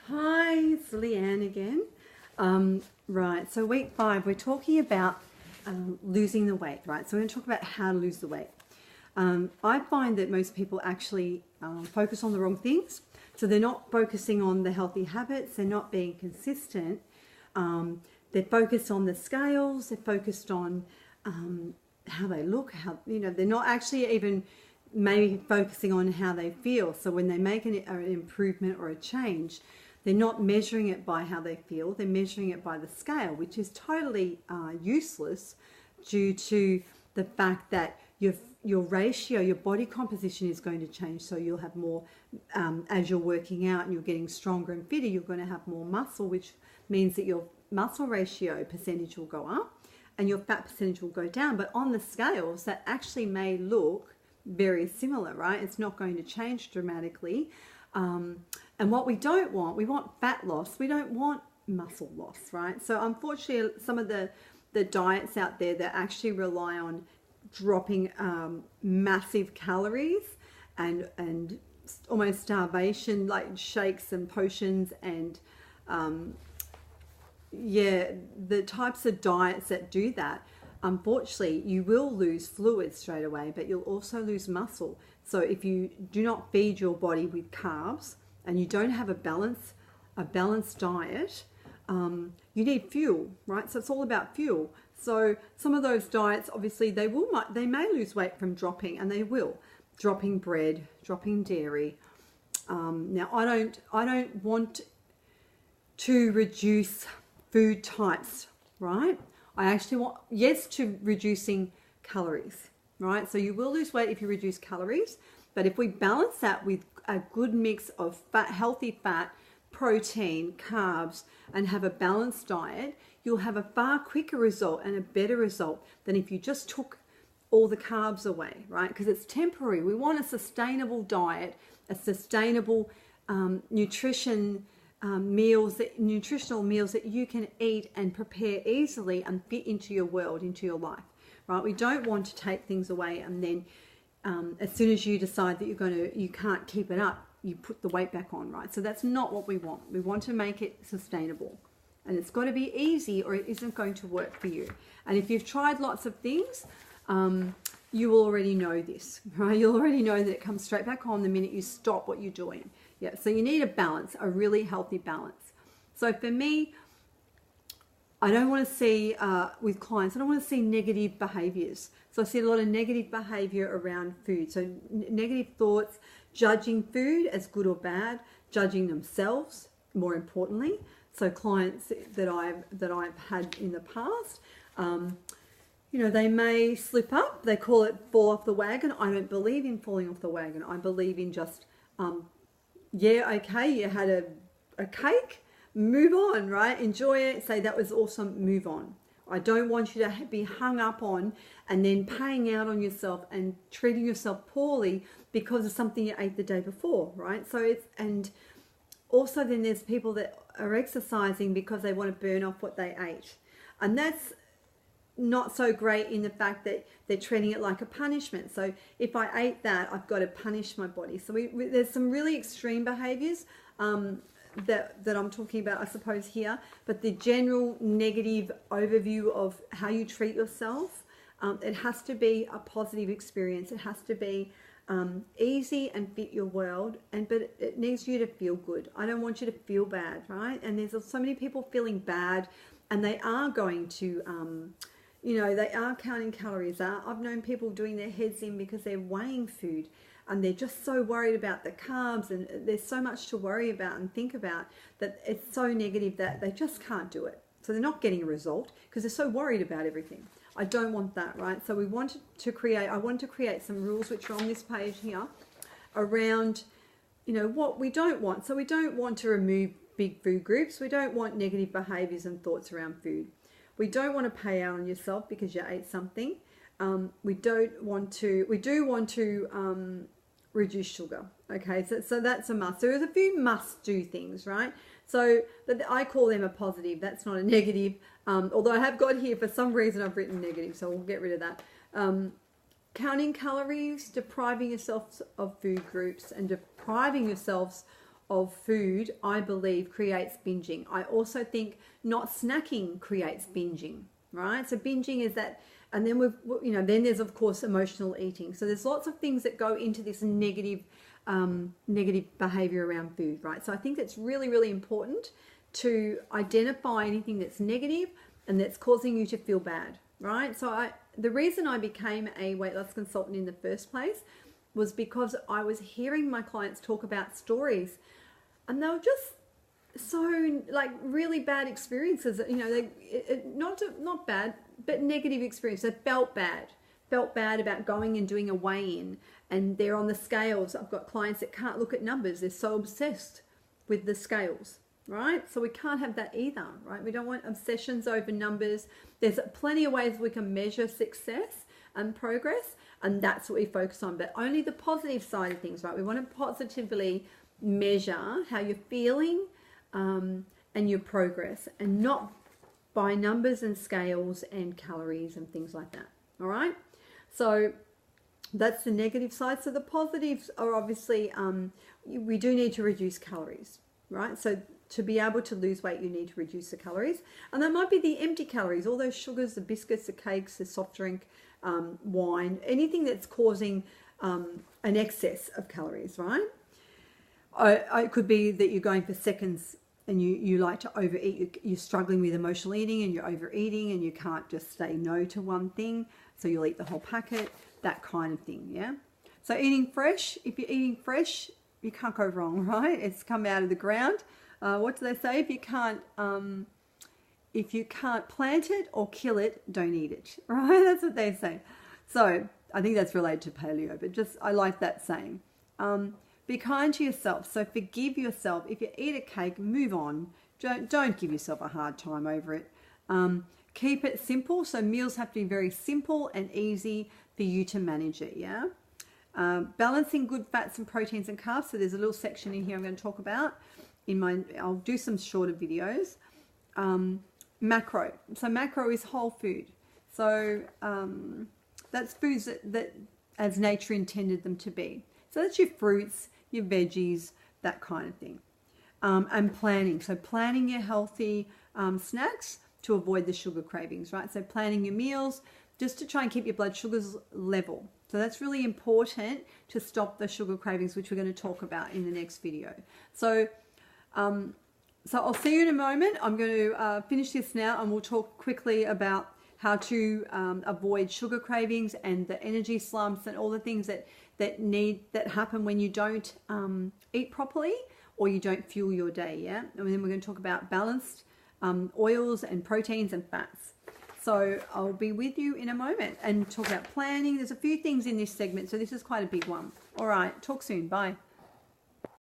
Hi, it's Leanne again. Right, so week 5, we're talking about losing the weight, right? So we're going to talk about how to lose the weight. I find that most people actually focus on the wrong things. So they're not focusing on the healthy habits, they're not being consistent. They're focused on the scales, they're focused on how they look, they're not actually even maybe focusing on how they feel. So when they make an improvement or a change, they're not measuring it by how they feel, they're measuring it by the scale, which is totally useless due to the fact that your ratio, your body composition is going to change. So you'll have more, as you're working out and you're getting stronger and fitter, you're going to have more muscle, which means that your muscle ratio percentage will go up and your fat percentage will go down. But on the scales, that actually may look very similar, right? It's not going to change dramatically. And what we don't want, we want fat loss. We don't want muscle loss, right? So unfortunately, some of the diets out there that actually rely on dropping massive calories and almost starvation, like shakes and potions and the types of diets that do that, unfortunately, you will lose fluid straight away, but you'll also lose muscle. So if you do not feed your body with carbs and you don't have a balanced diet, you need fuel, right? So it's all about fuel. So some of those diets, obviously, they may lose weight from dropping, and they will, dropping bread, dropping dairy. Now, I don't want to reduce food types, right? I actually want, yes, to reducing calories, right? So you will lose weight if you reduce calories, but if we balance that with a good mix of fat, healthy fat, protein, carbs, and have a balanced diet, you'll have a far quicker result and a better result than if you just took all the carbs away, right? Because it's temporary. We want a sustainable diet, a sustainable nutritional meals that you can eat and prepare easily and fit into your world, into your life, right? We don't want to take things away and then as soon as you decide that you can't keep it up, you put the weight back on, right? So that's not what we want. We want to make it sustainable, and it's got to be easy or it isn't going to work for you. And if you've tried lots of things, you will already know this, right? You'll already know that it comes straight back on the minute you stop what you're doing. Yeah, so you need a balance, a really healthy balance. So for me, I don't want to see, with clients, I don't want to see negative behaviours. So I see a lot of negative behaviour around food. So negative thoughts, judging food as good or bad, judging themselves, more importantly. So clients that I've had in the past, they may slip up. They call it fall off the wagon. I don't believe in falling off the wagon. I believe in just, okay, you had a cake, move on, right? Enjoy it, say that was awesome, move on. I don't want you to be hung up on and then paying out on yourself and treating yourself poorly because of something you ate the day before, right? So and also then there's people that are exercising because they want to burn off what they ate. And that's not so great in the fact that they're treating it like a punishment. So if I ate that, I've got to punish my body. So there's some really extreme behaviors that I'm talking about, I suppose, here. But the general negative overview of how you treat yourself, it has to be a positive experience. It has to be easy and fit your world, but it needs you to feel good. I don't want you to feel bad, right? And there's so many people feeling bad, and they are going to they are counting calories. I've known people doing their heads in because they're weighing food and they're just so worried about the carbs, and there's so much to worry about and think about that it's so negative that they just can't do it. So they're not getting a result because they're so worried about everything. I don't want that, right? So I want to create some rules which are on this page here around, what we don't want. So we don't want to remove big food groups. We don't want negative behaviors and thoughts around food. We don't want to pay out on yourself because you ate something. We do want to reduce sugar. Okay, so that's a must. So there's a few must-do things, right? So I call them a positive. That's not a negative. Although I have got here, for some reason, I've written negative, so we'll get rid of that. Counting calories, depriving yourself of food groups, and depriving yourselves of food, I believe, creates binging. I also think not snacking creates binging, right? So binging is that, and then then there's of course emotional eating. So there's lots of things that go into this negative behavior around food, right? So I think it's really, really important to identify anything that's negative and that's causing you to feel bad, right? So the reason I became a weight loss consultant in the first place was because I was hearing my clients talk about stories, and they were just so like really bad experiences. Not bad, but negative experience. They felt bad about going and doing a weigh-in, and they're on the scales. I've got clients that can't look at numbers. They're so obsessed with the scales, right? So we can't have that either, right? We don't want obsessions over numbers. There's plenty of ways we can measure success and progress, and that's what we focus on, but only the positive side of things, right? We want to positively measure how you're feeling and your progress, and not by numbers and scales and calories and things like that. All right, so that's the negative side. So the positives are obviously we do need to reduce calories, right? So to be able to lose weight, you need to reduce the calories, and that might be the empty calories, all those sugars, the biscuits, the cakes, the soft drink, wine, anything that's causing an excess of calories, right? It could be that you're going for seconds and you like to overeat. You're struggling with emotional eating and you're overeating and you can't just say no to one thing, so you'll eat the whole packet, that kind of thing, yeah? So eating fresh, if you're eating fresh, you can't go wrong, right? It's come out of the ground. What do they say? If you can't plant it or kill it, don't eat it, right? That's what they say. So I think that's related to paleo, but I like that saying. Be kind to yourself. So forgive yourself. If you eat a cake, move on. Don't give yourself a hard time over it. Keep it simple. So meals have to be very simple and easy for you to manage it, yeah? Balancing good fats and proteins and carbs. So there's a little section in here I'm going to talk about. I'll do some shorter videos. Macro. So macro is whole food. So that's foods that as nature intended them to be. So that's your fruits, your veggies, that kind of thing. And planning. So planning your healthy snacks to avoid the sugar cravings, right? So planning your meals just to try and keep your blood sugars level. So that's really important to stop the sugar cravings, which we're going to talk about in the next video. So I'll see you in a moment. I'm going to finish this now, and we'll talk quickly about how to avoid sugar cravings and the energy slumps and all the things that happen when you don't eat properly or you don't fuel your day, yeah? And then we're going to talk about balanced oils and proteins and fats. So I'll be with you in a moment and talk about planning. There's a few things in this segment, so this is quite a big one. All right, talk soon. Bye.